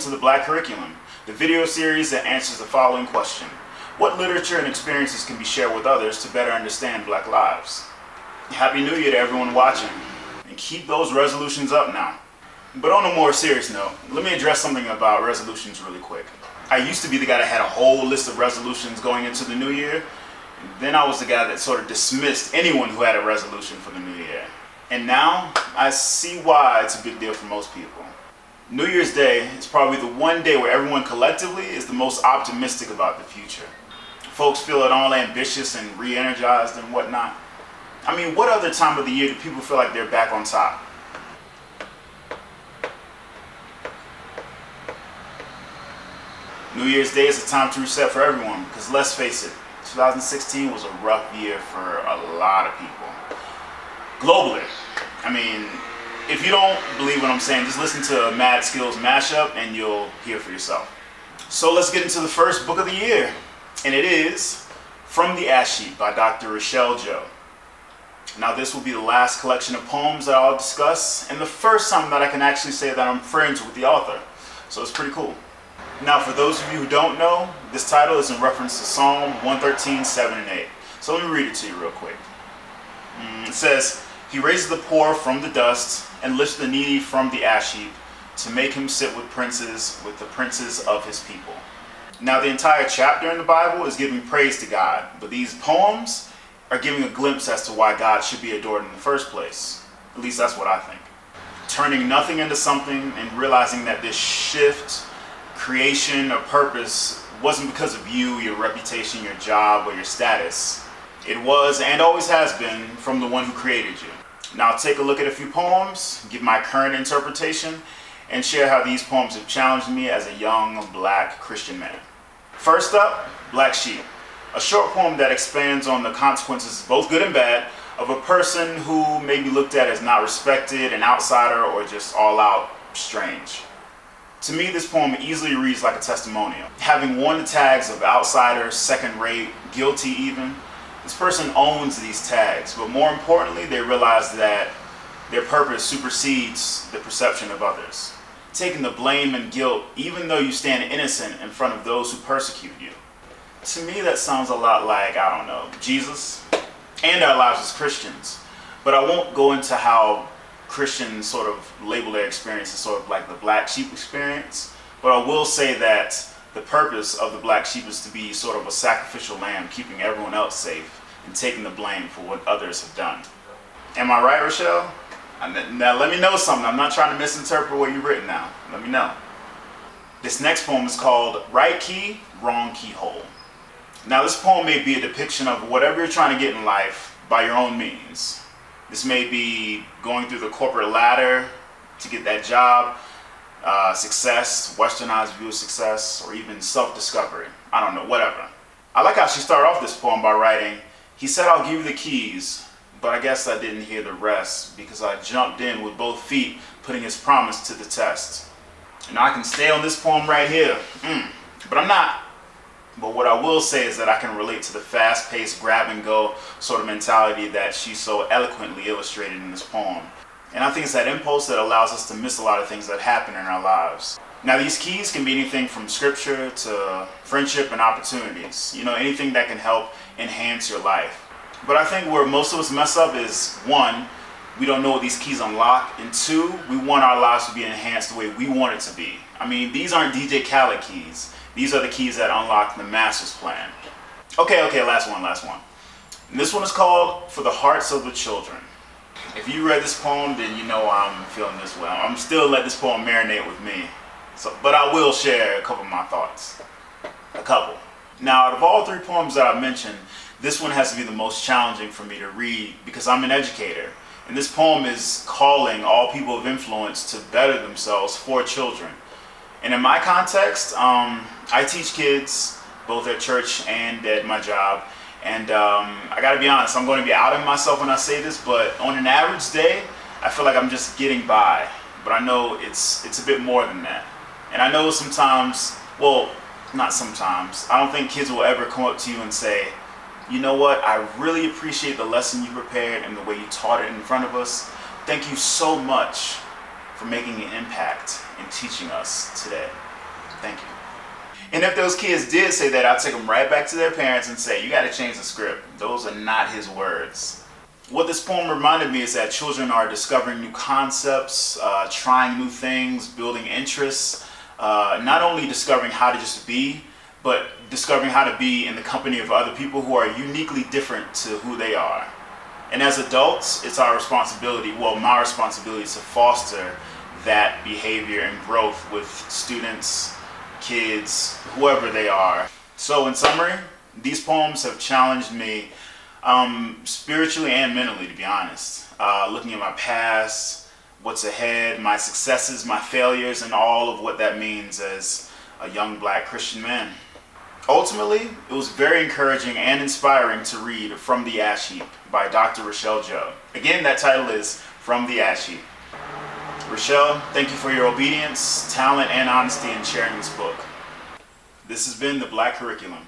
to the Black Curriculum, the video series that answers the following question. What literature and experiences can be shared with others to better understand Black lives? Happy New Year to everyone watching, and keep those resolutions up now. But on a more serious note, let me address something about resolutions really quick. I used to be the guy that had a whole list of resolutions going into the new year. Then I was the guy that sort of dismissed anyone who had a resolution for the new year. And now I see why it's a big deal for most people. New Year's Day is probably the one day where everyone collectively is the most optimistic about the future. Folks feeling all ambitious and re-energized and whatnot. I mean, what other time of the year do people feel like they're back on top? New Year's Day is a time to reset for everyone, because let's face it, 2016 was a rough year for a lot of people. Globally. I mean, if you don't believe what I'm saying, just listen to a Mad Skills mashup and you'll hear for yourself. So let's get into the first book of the year. And it is From the Ash Heap by Dr. Richelle Joe. Now this will be the last collection of poems that I'll discuss, and the first time that I can actually say that I'm friends with the author. So it's pretty cool. Now for those of you who don't know, this title is in reference to Psalm 113, 7 and 8. So let me read it to you real quick. It says, "He raises the poor from the dust and lifts the needy from the ash heap to make him sit with the princes of his people." Now the entire chapter in the Bible is giving praise to God, but these poems are giving a glimpse as to why God should be adored in the first place. At least that's what I think. Turning nothing into something and realizing that this shift, creation, or purpose wasn't because of you, your reputation, your job, or your status. It was and always has been from the one who created you. Now I'll take a look at a few poems, give my current interpretation, and share how these poems have challenged me as a young Black Christian man. First up, Black Sheep, a short poem that expands on the consequences, both good and bad, of a person who may be looked at as not respected, an outsider, or just all out strange. To me, this poem easily reads like a testimonial. Having worn the tags of outsider, second rate, guilty even, this person owns these tags, but more importantly, they realize that their purpose supersedes the perception of others. Taking the blame and guilt, even though you stand innocent in front of those who persecute you. To me, that sounds a lot like, I don't know, Jesus and our lives as Christians. But I won't go into how Christians sort of label their experience as sort of like the black sheep experience. But I will say that the purpose of the black sheep is to be sort of a sacrificial lamb, keeping everyone else safe and taking the blame for what others have done. Am I right, Richelle? Now let me know something. I'm not trying to misinterpret what you've written now. Let me know. This next poem is called Right Key, Wrong Keyhole. Now this poem may be a depiction of whatever you're trying to get in life by your own means. This may be going through the corporate ladder to get that job, success, westernized view of success, or even self-discovery. I don't know, whatever. I like how she started off this poem by writing, "He said, I'll give you the keys, but I guess I didn't hear the rest because I jumped in with both feet, putting his promise to the test." And I can stay on this poem right here, but I'm not. But what I will say is that I can relate to the fast-paced grab-and-go sort of mentality that she so eloquently illustrated in this poem. And I think it's that impulse that allows us to miss a lot of things that happen in our lives. Now these keys can be anything from scripture to friendship and opportunities. You know, anything that can help enhance your life. But I think where most of us mess up is, one, we don't know what these keys unlock, and two, we want our lives to be enhanced the way we want it to be. I mean, these aren't DJ Khaled keys. These are the keys that unlock the master's plan. Okay, last one. And this one is called For the Hearts of the Children. If you read this poem, then you know I'm feeling this way. I'm still let this poem marinate with me. But I will share a couple of my thoughts. A couple. Now, out of all three poems that I mentioned, this one has to be the most challenging for me to read because I'm an educator. And this poem is calling all people of influence to better themselves for children. And in my context, I teach kids both at church and at my job. And I gotta be honest, I'm gonna be outing myself when I say this, but on an average day, I feel like I'm just getting by. But I know it's a bit more than that. And I know sometimes, well, not sometimes, I don't think kids will ever come up to you and say, "You know what, I really appreciate the lesson you prepared and the way you taught it in front of us. Thank you so much for making an impact in teaching us today." Thank you. And if those kids did say that, I'd take them right back to their parents and say, you got to change the script. Those are not his words. What this poem reminded me is that children are discovering new concepts, trying new things, building interests, not only discovering how to just be, but discovering how to be in the company of other people who are uniquely different to who they are. And as adults, it's our responsibility, well, my responsibility, to foster that behavior and growth with students, kids, whoever they are. So in summary, these poems have challenged me spiritually and mentally, to be honest. Looking at my past, what's ahead, my successes, my failures, and all of what that means as a young black Christian man. Ultimately, it was very encouraging and inspiring to read From the Ash Heap by Dr. Richelle Joe. Again, that title is From the Ash Heap. Richelle, thank you for your obedience, talent, and honesty in sharing this book. This has been The Black Curriculum.